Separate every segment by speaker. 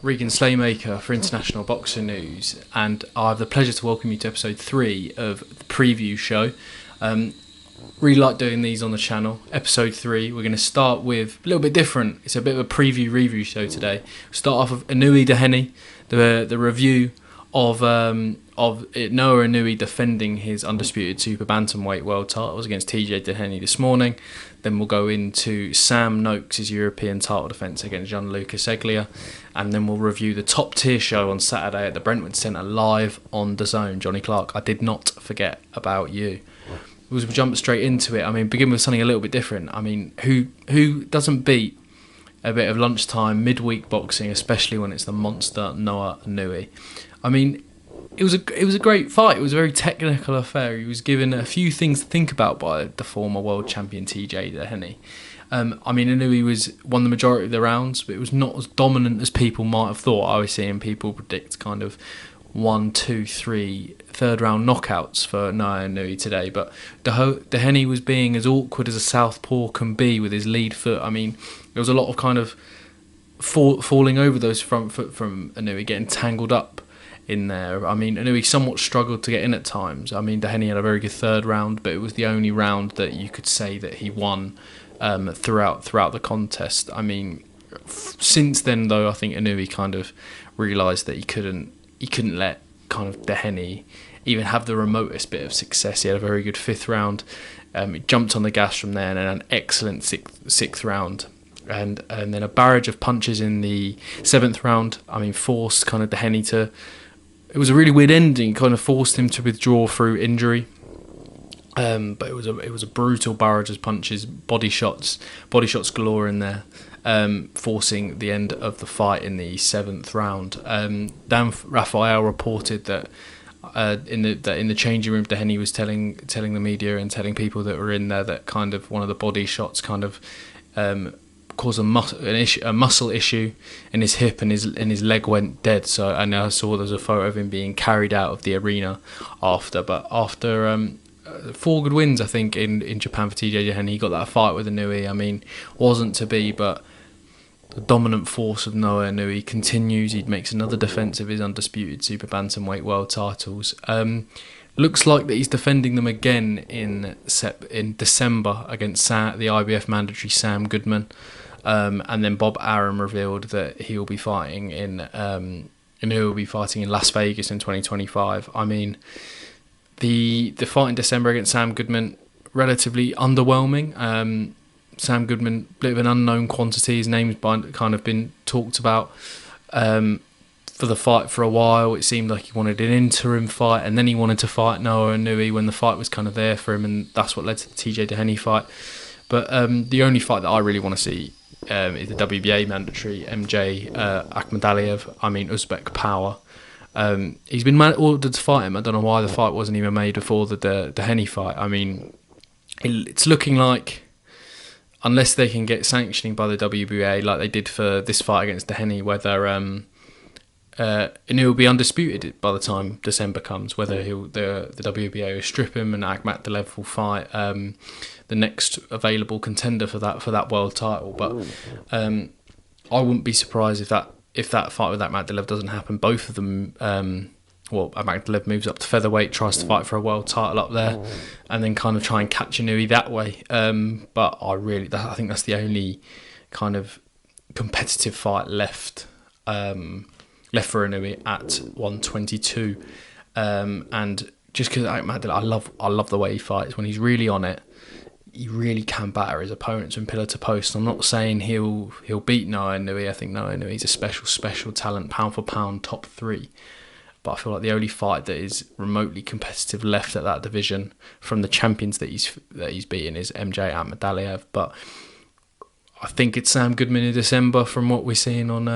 Speaker 1: Regan Slaymaker for International Boxing News, and I have the pleasure to welcome you to episode 3 of the preview show. Really like doing these on the channel. Episode 3, we're going to start with a little bit different. It's a bit of a preview review show today. We'll start off with Inoue Doheny, the review of Naoya Inoue defending his Undisputed Super-Bantamweight World titles against TJ Doheny this morning. Then we'll go into Sam Noakes' European title defence against Gianluca Ceglia. And then we'll review the TopTier show on Saturday at the Brentwood Centre live on DAZN. Johnny Clark, I did not forget about you. We'll jump straight into it. I mean, begin with something a little bit different. I mean, who doesn't beat a bit of lunchtime, midweek boxing, especially when it's the monster Naoya Inoue? I mean, it was a great fight. It was a very technical affair. He was given a few things to think about by the former world champion TJ Doheny. I mean, Inoue won the majority of the rounds, but it was not as dominant as people might have thought. I was seeing people predict kind of 1, 2, 3 third round knockouts for Naoya Inoue today, but Doheny was being as awkward as a southpaw can be with his lead foot. I mean, there was a lot of kind of falling over those front foot from Inoue, getting tangled up in there. I mean, Inoue somewhat struggled to get in at times. I mean, Doheny had a very good third round, but it was the only round that you could say that he won throughout the contest. I mean, since then though, I think Inoue kind of realised that he couldn't let kind of Doheny even have the remotest bit of success. He had a very good fifth round. He jumped on the gas from there and an excellent sixth round. And then a barrage of punches in the seventh round. I mean, forced kind of Doheny to... It was a really weird ending. Kind of forced him to withdraw through injury. But it was a brutal barrage of punches, body shots galore in there, forcing the end of the fight in the seventh round. Dan Raphael reported that in the changing room, Doheny was telling the media and telling people that were in there that kind of one of the body shots kind of caused a muscle issue in his hip, and his leg went dead. So I saw there's a photo of him being carried out of the arena after 4 good wins, I think, in Japan for TJ Doheny. He got that fight with Inoue. I mean, wasn't to be, but the dominant force of Naoya Inoue continues. He makes another defence of his Undisputed Super-Bantamweight World titles. Looks like that he's defending them again in December against the IBF mandatory Sam Goodman. And then Bob Arum revealed that Inoue will be fighting in Las Vegas in 2025. I mean, the fight in December against Sam Goodman, relatively underwhelming. Sam Goodman, bit of an unknown quantity. His name's kind of been talked about for the fight for a while. It seemed like he wanted an interim fight, and then he wanted to fight Naoya Inoue when the fight was kind of there for him, and that's what led to the TJ Doheny fight. But the only fight that I really want to see is the WBA mandatory MJ Akhmadaliev. I mean, Uzbek Power. He's been ordered to fight him. I don't know why the fight wasn't even made before the Doheny fight. I mean, it's looking like, unless they can get sanctioning by the WBA like they did for this fight against Doheny, whether Inoue will be undisputed by the time December comes, whether the WBA will strip him and Akhmadaliev will fight the next available contender for that world title. But I wouldn't be surprised if that fight with Akhmadaliev doesn't happen. Both of them, Akhmadaliev moves up to featherweight, tries to fight for a world title up there, and then kind of try and catch Inoue that way. But I think that's the only kind of competitive fight left for Inoue at 122. And just because Akhmadaliev, I love the way he fights. When he's really on it, he really can batter his opponents from pillar to post. I'm not saying he'll beat Naoya Inoue. I think Naoya Inoue is a special talent, pound for pound, top 3. But I feel like the only fight that is remotely competitive left at that division from the champions that he's beaten is MJ Akhmadaliev. But I think it's Sam Goodman in December from what we're seeing on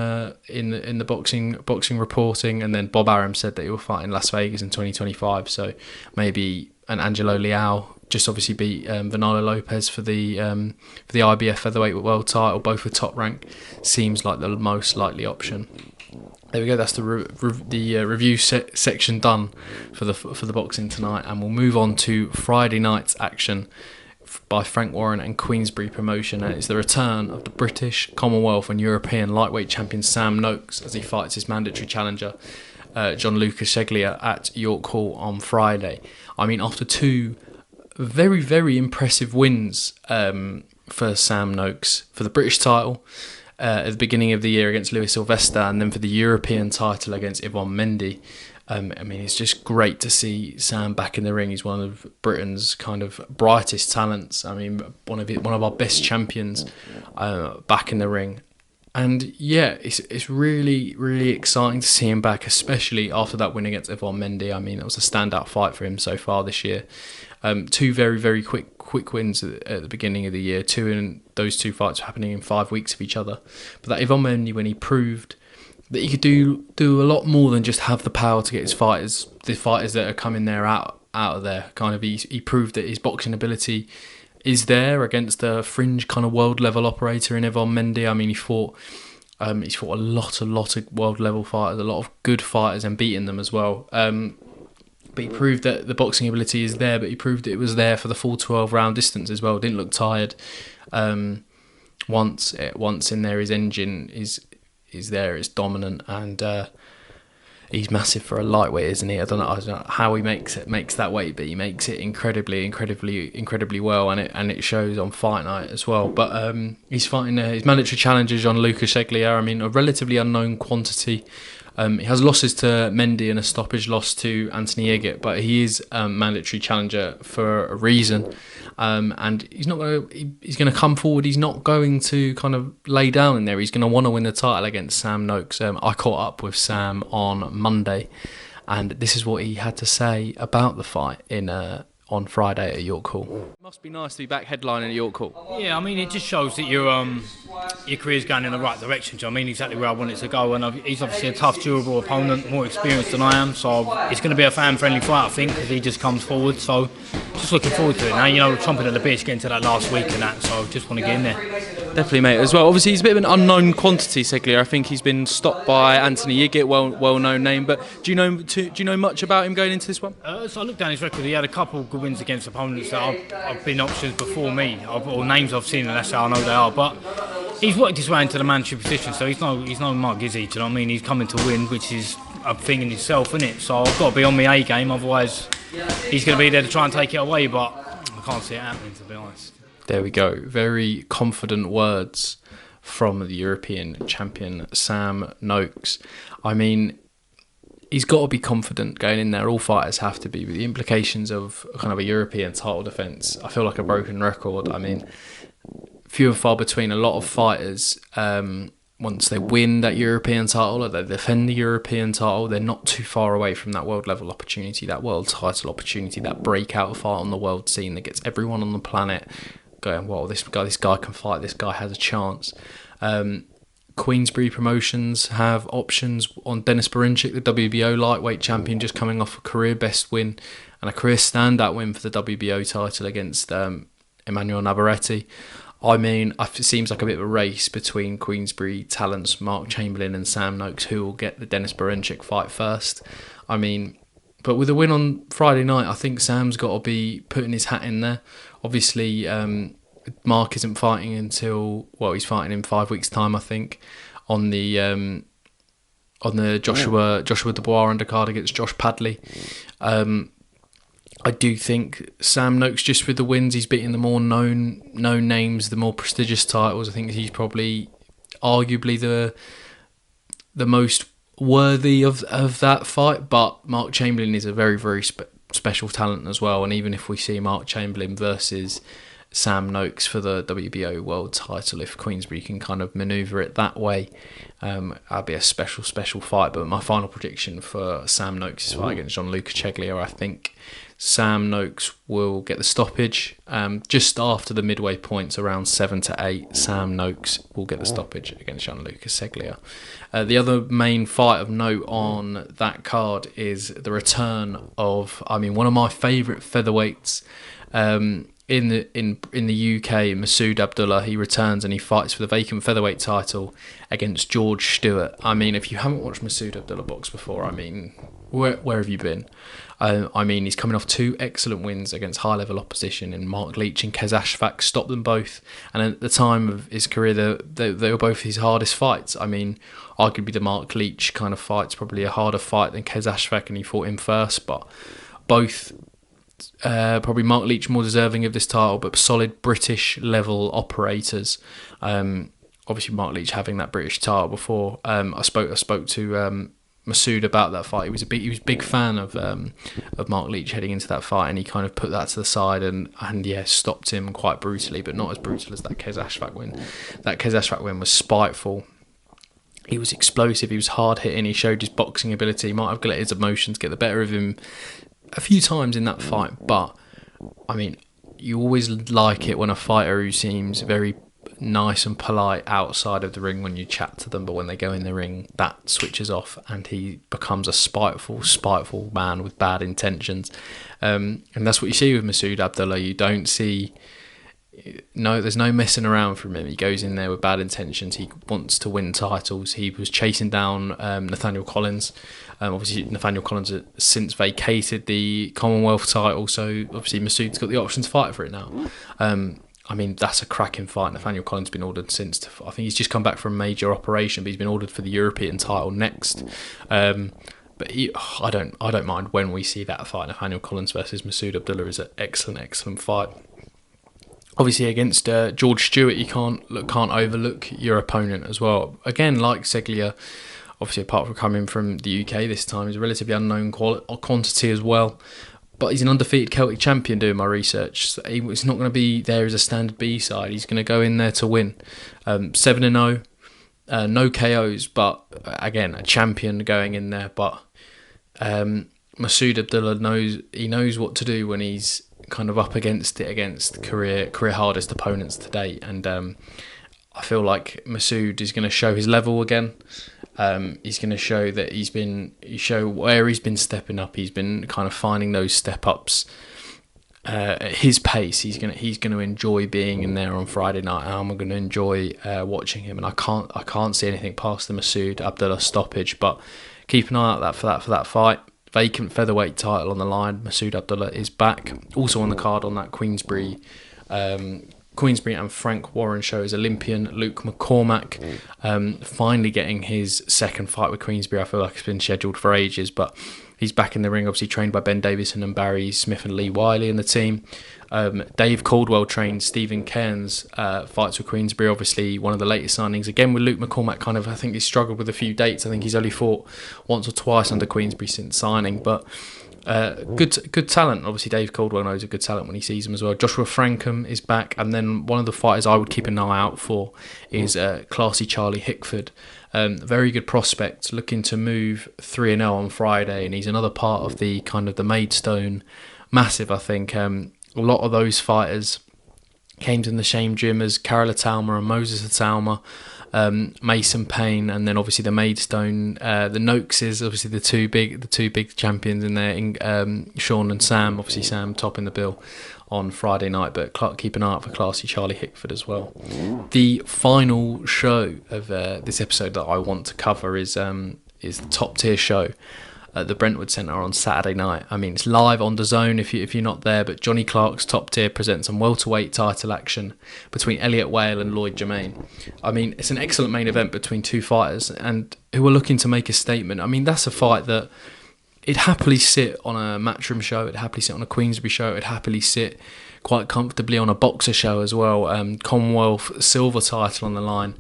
Speaker 1: in the boxing reporting, and then Bob Arum said that he will fight in Las Vegas in 2025. So maybe an Angelo Leal just obviously beat Vinalo Lopez for the IBF featherweight world title, both with top rank. Seems like the most likely option. There we go. That's the review section done for the boxing tonight, and we'll move on to Friday night's action, by Frank Warren and Queensberry Promotion, and it's the return of the British, Commonwealth and European lightweight champion Sam Noakes as he fights his mandatory challenger Gianluca Ceglia at York Hall on Friday. I mean, after two very, very impressive wins for Sam Noakes for the British title at the beginning of the year against Louis Sylvester, and then for the European title against Yvonne Mendy. I mean, it's just great to see Sam back in the ring. He's one of Britain's kind of brightest talents. I mean, one of our best champions back in the ring. And yeah, it's really, really exciting to see him back, especially after that win against Yvonne Mendy. I mean, it was a standout fight for him so far this year. Two very, very quick wins at the beginning of the year. Those two fights were happening in 5 weeks of each other. But that Yvonne Mendy, when he proved that he could do a lot more than just have the power to get the fighters that are coming there out of there. Kind of, he proved that his boxing ability is there against a fringe kind of world level operator in Yvonne Mendy. I mean, he's fought a lot of world level fighters, a lot of good fighters, and beaten them as well. But he proved that the boxing ability is there, but he proved it was there for the full 12 round distance as well. Didn't look tired. Once in there, his engine is there, it's dominant, and he's massive for a lightweight, isn't he? I don't know how he makes that weight, but he makes it incredibly well, and it shows on fight night as well. But he's fighting his mandatory challenger Gianluca Ceglia. I mean, a relatively unknown quantity. He has losses to Mendy and a stoppage loss to Anthony Elliot, but he is mandatory challenger for a reason. And he's going to come forward. He's not going to kind of lay down in there. He's going to want to win the title against Sam Noakes. I caught up with Sam on Monday, and this is what he had to say about the fight on Friday at York Hall. It must be nice to be back headlining at York Hall.
Speaker 2: Yeah, I mean, it just shows that your career's going in the right direction. I mean, exactly where I want it to go. And he's obviously a tough, durable opponent, more experienced than I am. So it's going to be a fan-friendly fight, I think, because he just comes forward. So just looking forward to it now. You know, chomping at the bit, getting to that last week and that. So just want to get in there.
Speaker 1: Definitely, mate, as well. Obviously, he's a bit of an unknown quantity, Ceglia. I think he's been stopped by Anthony Elliot, well-known name. But do you know much about him going into this one?
Speaker 2: So I looked down his record. He had a couple of good wins against opponents that have been options before me, or names I've seen, and that's how I know they are. But he's worked his way into the mandatory position, so he's no Mark Gizzy. Do you know what I mean? He's coming to win, which is a thing in itself, isn't it? So I've got to be on my A game. Otherwise, he's going to be there to try and take it away. But I can't see it happening, to be honest.
Speaker 1: There we go. Very confident words from the European champion, Sam Noakes. I mean, he's got to be confident going in there. All fighters have to be. But the implications of kind of a European title defence, I feel like a broken record. I mean, few and far between. A lot of fighters, once they win that European title or they defend the European title, they're not too far away from that world level opportunity, that world title opportunity, that breakout fight on the world scene that gets everyone on the planet going, well, this guy can fight, this guy has a chance. Queensberry Promotions have options on Denis Berinchik, the WBO lightweight champion, just coming off a career best win and a career standout win for the WBO title against Emmanuel Navarrete. I mean, it seems like a bit of a race between Queensberry talents Mark Chamberlain and Sam Noakes, who will get the Denis Berinchik fight first. I mean, but with a win on Friday night, I think Sam's got to be putting his hat in there. Obviously, Mark isn't fighting until, well, he's fighting in 5 weeks' time, I think, on the Joshua Dubois undercard against Josh Padley. I do think Sam Noakes, just with the wins, he's beating the more known names, the more prestigious titles. I think he's probably arguably the most worthy of that fight. But Mark Chamberlain is a very, very special talent as well. And even if we see Mark Chamberlain versus Sam Noakes for the WBO world title, if Queensberry can kind of manoeuvre it that way, that'll be a special fight. But my final prediction for Sam Noakes' fight against Gianluca Ceglia, I think Sam Noakes will get the stoppage just after the midway points, around 7 to 8. Sam Noakes will get the stoppage against Gianluca Ceglia. The other main fight of note on that card is the return of, I mean, one of my favourite featherweights in the UK, Masood Abdulah, he returns and he fights for the vacant featherweight title against George Stewart. I mean, if you haven't watched Masood Abdulah box before, I mean, where have you been? I mean, he's coming off 2 excellent wins against high-level opposition in Mark Leach and Kez Ashfaq, stopped them both. And at the time of his career, they were both his hardest fights. I mean, arguably the Mark Leach kind of fight's probably a harder fight than Kez Ashfaq, and he fought him first. But both, probably Mark Leach more deserving of this title, but solid British-level operators. Obviously, Mark Leach having that British title before. I spoke to Masood about that fight. He was a big fan of Mark Leach heading into that fight, and he kind of put that to the side and stopped him quite brutally, but not as brutal as that Kez Ashfaq win. That Kez Ashfaq win was spiteful. He was explosive. He was hard hitting. He showed his boxing ability. He might have let his emotions get the better of him a few times in that fight, but I mean, you always like it when a fighter who seems very nice and polite outside of the ring when you chat to them, but when they go in the ring, that switches off and he becomes a spiteful man with bad intentions. And that's what you see with Masood Abdulah. You don't see... No, there's no messing around from him. He goes in there with bad intentions. He wants to win titles. He was chasing down Nathaniel Collins. Obviously, Nathaniel Collins has since vacated the Commonwealth title, so obviously Masood's got the option to fight for it now. I mean, that's a cracking fight. Nathaniel Collins has been ordered since... I think he's just come back from a major operation, but he's been ordered for the European title next. But I don't mind when we see that fight. Nathaniel Collins versus Masood Abdulah is an excellent fight. Obviously, against George Stewart, you can't overlook your opponent as well. Again, like Ceglia, obviously apart from coming from the UK this time, he's a relatively unknown quantity as well. But he's an undefeated Celtic champion doing my research. So he's not going to be there as a standard B-side. He's going to go in there to win. 7-0, no KOs, but again, a champion going in there. But Masood Abdulah knows what to do when he's kind of up against career hardest opponents to date. And I feel like Masood is going to show his level again. He's going to show that where he's been stepping up. He's been kind of finding those step ups at his pace. He's going to enjoy being in there on Friday night, and I'm going to enjoy watching him. And I can't see anything past the Masood Abdulah stoppage. But keep an eye out for that fight. Vacant featherweight title on the line. Masood Abdulah is back. Also on the card on that Queensbury and Frank Warren show is Olympian Luke McCormack, finally getting his second fight with Queensbury. I feel like it's been scheduled for ages, but he's back in the ring, obviously trained by Ben Davison and Barry Smith and Lee Wiley in the team. Dave Caldwell trained Stephen Cairns, fights with Queensbury, obviously one of the latest signings. Again with Luke McCormack, I think he's struggled with a few dates. I think he's only fought once or twice under Queensbury since signing, but good talent. Obviously Dave Caldwell knows a good talent when he sees him as well. Joshua Frankham is back, and then one of the fighters I would keep an eye out for is classy Charlie Hickford. Very good prospect, looking to move 3-0 on Friday, and he's another part of the kind of the Maidstone massive. I think a lot of those fighters came to the same gym as Carol Atalma and Moses Atalma. Mason Payne, and then obviously the Maidstone, the Noakes is obviously the two big champions in there. Sean and Sam, obviously Sam topping the bill on Friday night, but keep an eye out for classy Charlie Hickford as well. The final show of this episode that I want to cover is the Top Tier show at the Brentwood Centre on Saturday night. I mean, it's live on DAZN if you're not there, but Johnny Clark's Top Tier presents some welterweight title action between Elliot Whale and Lloyd Germain. I mean, it's an excellent main event between two fighters and who are looking to make a statement. I mean, that's a fight that it'd happily sit on a Matchroom show, it'd happily sit on a Queensbury show, it'd happily sit quite comfortably on a boxer show as well. Commonwealth silver title on the line.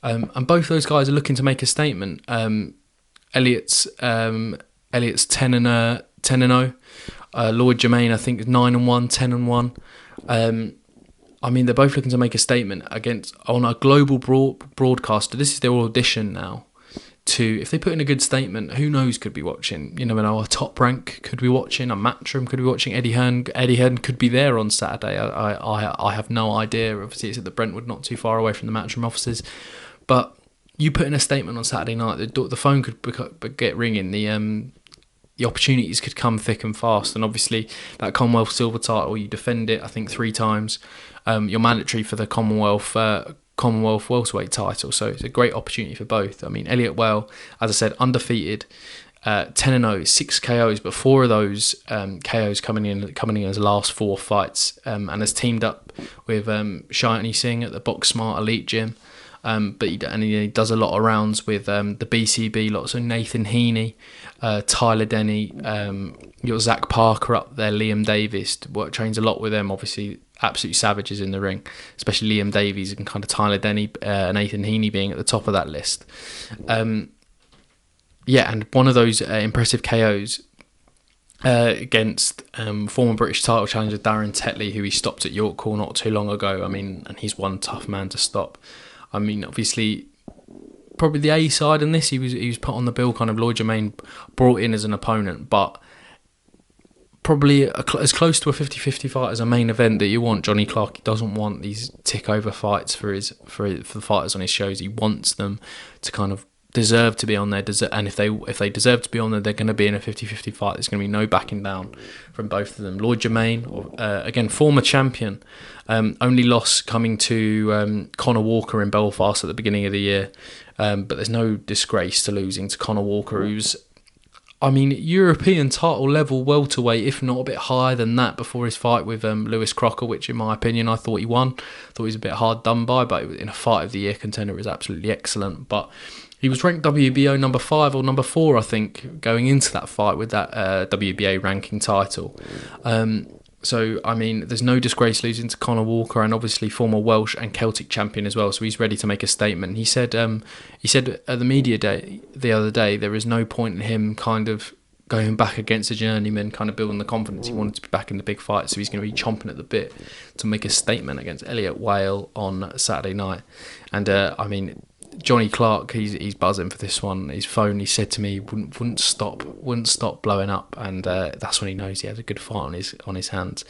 Speaker 1: And both those guys are looking to make a statement. Elliot's 10-0. Lloyd Germain, I think, is 9-1, 10-1. I mean, they're both looking to make a statement on a global broadcaster. This is their audition now. If they put in a good statement, who knows could be watching? You never know. A Top Rank could be watching. A Matchroom could be watching. Eddie Hearn could be there on Saturday. I have no idea. Obviously, it's at the Brentwood, not too far away from the Matchroom offices. But you put in a statement on Saturday night, the phone could get ringing. the opportunities could come thick and fast. And obviously that Commonwealth silver title, you defend it, I think 3 times. You're mandatory for the Commonwealth welterweight title, so it's a great opportunity for both. I mean, Elliot Well, as I said, undefeated, 10-0, 6 KOs, but 4 of those KOs coming in as last 4 fights, and has teamed up with Shiny Singh at the Box Smart Elite Gym. But he does a lot of rounds with the BCB, lots of Nathan Heaney, Tyler Denny, you got Zach Parker up there, Liam Davis, trains a lot with them, obviously absolute savages in the ring, especially Liam Davies and kind of Tyler Denny, Nathan Heaney being at the top of that list. And one of those impressive KOs against former British title challenger Darren Tetley, who he stopped at York Hall not too long ago. I mean, and he's one tough man to stop. I mean, obviously, probably the A side in this, he was put on the bill, kind of Lloyd Germain brought in as an opponent, but probably as close to a 50-50 fight as a main event that you want. Johnny Clark doesn't want these tick-over fights for the fighters on his shows. He wants them to kind of deserve to be on there, and if they deserve to be on there, they're going to be in a 50-50 fight. There's going to be no backing down from both of them. Lloyd Germain, again, former champion, only loss coming to Conor Walker in Belfast at the beginning of the year, but there's no disgrace to losing to Conor Walker, who's, I mean, European title level welterweight, if not a bit higher than that, before his fight with Lewis Crocker, which in my opinion I thought he won. I thought he was a bit hard done by, but in a fight of the year contender, it was absolutely excellent. But he was ranked WBO number 5 or number 4, I think, going into that fight with that WBA ranking title. So, I mean, there's no disgrace losing to Conor Walker, and obviously former Welsh and Celtic champion as well, so he's ready to make a statement. He said at the media day the other day, there is no point in him kind of going back against a journeyman, kind of building the confidence. He wanted to be back in the big fight, so he's going to be chomping at the bit to make a statement against Elliot Whale on Saturday night. And, I mean, Johnny Clark, he's buzzing for this one. His phone, he said to me, wouldn't stop blowing up, and that's when he knows he has a good fight on his hands.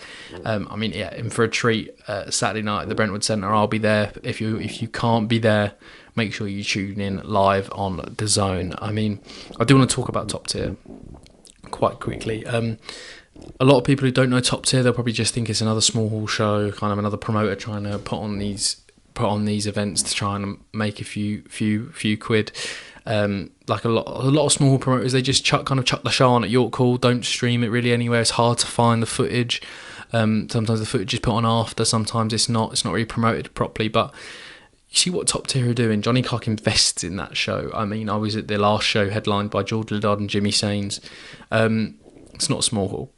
Speaker 1: I mean, yeah, in for a treat Saturday night at the Brentwood Centre. I'll be there. If you can't be there, make sure you tune in live on DAZN. I mean, I do want to talk about TopTier quite quickly. A lot of people who don't know TopTier, they'll probably just think it's another small hall show, kind of another promoter trying to put on these events to try and make a few quid. Like a lot of small promoters, they just chuck the show on at York Hall, don't stream it really anywhere. It's hard to find the footage. Sometimes the footage is put on after, sometimes it's not really promoted properly. But you see what TopTier are doing. Johnny Clark invests in that show. I mean, I was at their last show headlined by George Liddard and Jimmy Sains. It's not a small hall.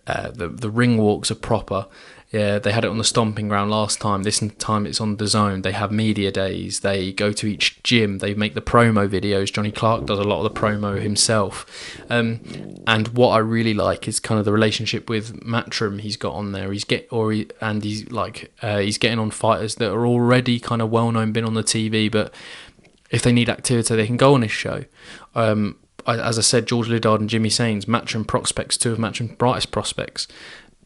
Speaker 1: The ring walks are proper. Yeah, they had it on the stomping ground last time. This time it's on DAZN. They have media days. They go to each gym. They make the promo videos. Johnny Clark does a lot of the promo himself. And what I really like is kind of the relationship with Matchroom he's got on there. He's getting on fighters that are already kind of well known, been on the TV, but if they need activity, they can go on his show. As I said, George Liddard and Jimmy Sains, Matchroom prospects, 2 of Matchroom's brightest prospects,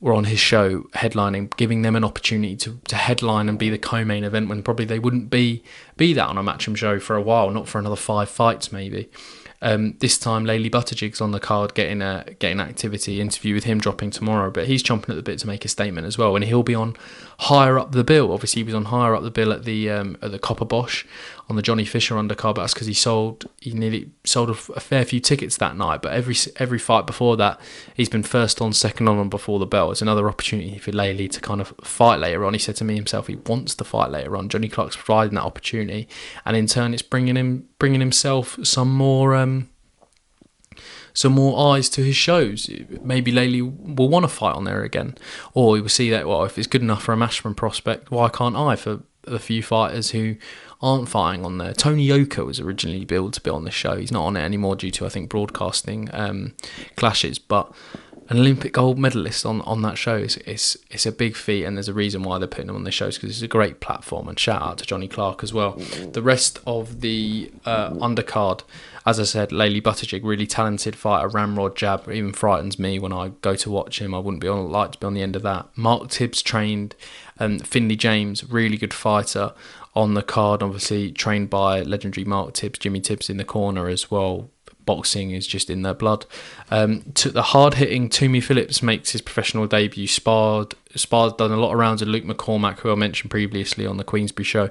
Speaker 1: were on his show headlining, giving them an opportunity to headline and be the co-main event when probably they wouldn't be that on a Matchroom show for a while, not for another 5 fights maybe. This time Leli Buttigieg's on the card getting activity, interview with him dropping tomorrow, but he's chomping at the bit to make a statement as well, and he'll be on higher up the bill. Obviously he was on higher up the bill at the Copper Bosch on the Johnny Fisher undercard, but that's because he nearly sold a fair few tickets that night. But every fight before that, he's been first on, second on, and before the bell. It's another opportunity for Leli to kind of fight later on. He said to me himself he wants to fight later on. Johnny Clark's providing that opportunity, and in turn it's bringing himself some more eyes to his shows. Maybe Leli will want to fight on there again, or he will see that, well, if it's good enough for a Matchroom prospect, why can't I for the few fighters who aren't fighting on there? Tony Yoka was originally billed to be on the show. He's not on it anymore due to, I think, broadcasting clashes, but an Olympic gold medalist on that show it's a big feat, and there's a reason why they're putting him on the shows, because it's a great platform. And shout out to Johnny Clark as well. The rest of the undercard, as I said, Leli Buttigieg, really talented fighter. Ramrod jab even frightens me when I go to watch him. I wouldn't like to be on the end of that. Mark Tibbs trained. Finlay James, really good fighter on the card, obviously trained by legendary Mark Tibbs. Jimmy Tibbs in the corner as well. boxing is just in their blood. The hard-hitting Toomey Phillips makes his professional debut. Sparred done a lot of rounds with Luke McCormack, who I mentioned previously on the Queensbury show.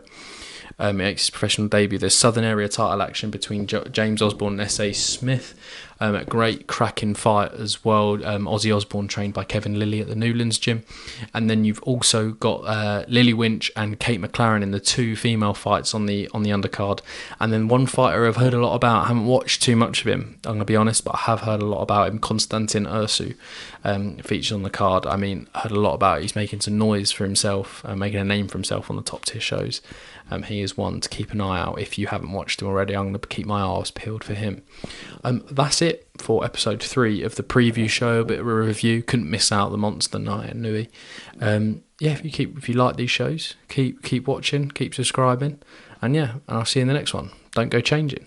Speaker 1: He makes his professional debut. There's Southern Area title action between James Osborne and S.A. Smith. A great cracking fight as well. Ozzy Osbourne trained by Kevin Lillie at the Newlands gym. And then you've also got Lily Winch and Kate McLaren in the 2 female fights on the undercard. And then one fighter I've heard a lot about, I haven't watched too much of him, I'm going to be honest, but I have heard a lot about him, Konstantin Ursu, featured on the card. I mean, I heard a lot about it. He's making some noise for himself, making a name for himself on the top tier shows. He is one to keep an eye out. If you haven't watched him already, I'm going to keep my eyes peeled for him. That's it for episode 3 of the preview show. A bit of a review. Couldn't miss out the monster Naoya Inoue. If you like these shows, keep watching, keep subscribing, and I'll see you in the next one. Don't go changing.